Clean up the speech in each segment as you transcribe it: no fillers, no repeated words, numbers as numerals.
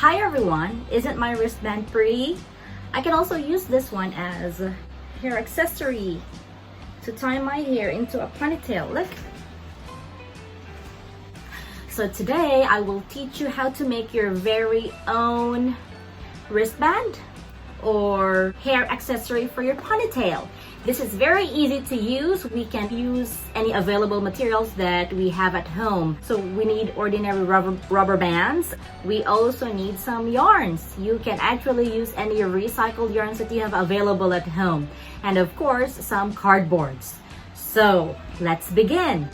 Hi everyone, isn't my wristband pretty? I can also use this one as a hair accessory to tie my hair into a ponytail. Look. So today I will teach you how to make your very own wristband or hair accessory for your ponytail. This is very easy to use. We can use any available materials that we have at home. So we need ordinary rubber bands. We also need some yarns. You can actually use any recycled yarns that you have available at home. And of course, some cardboards. So let's begin.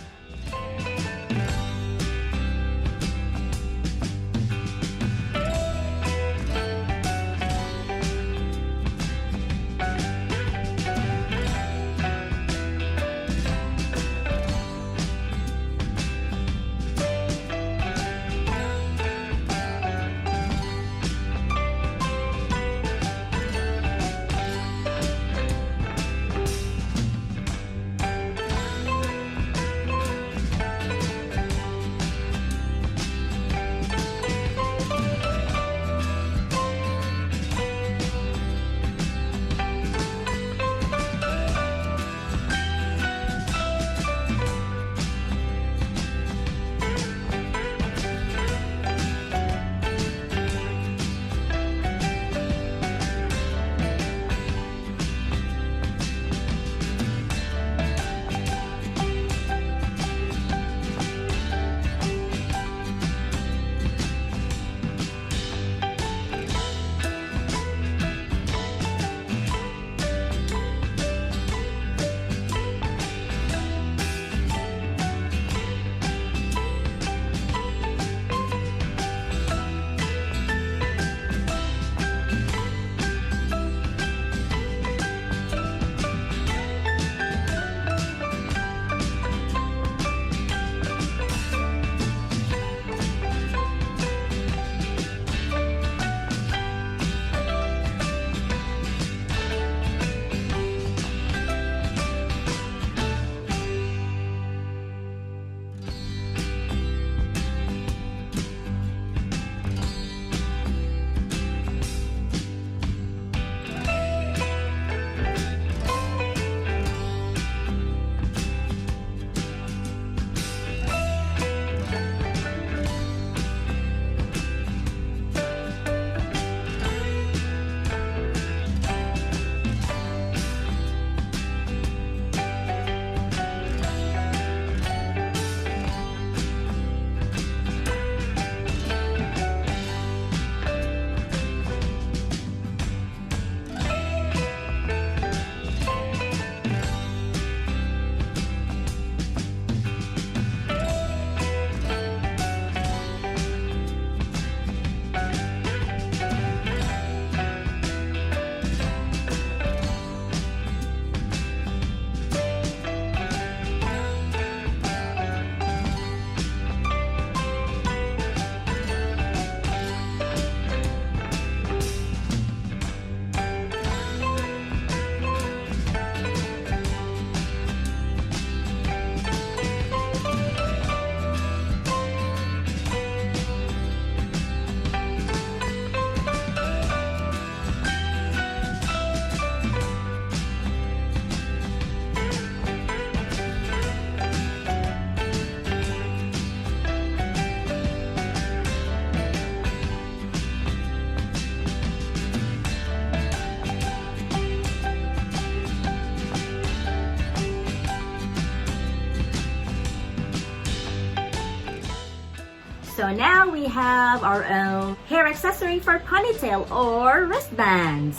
So now we have our own hair accessory for ponytail or wristbands.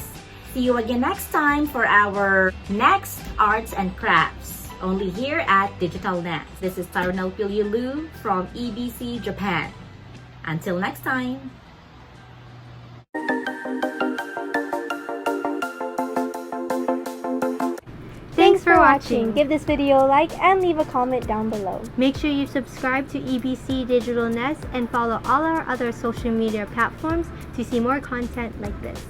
See you again next time for our next arts and crafts, only here at Digital Dance. This is Tyra'nell Pille-Lu from EBC Japan. Until next time. Thanks for watching. Give this video a like and leave a comment down below. Make sure you subscribe to EBC Digital Nest and follow all our other social media platforms to see more content like this.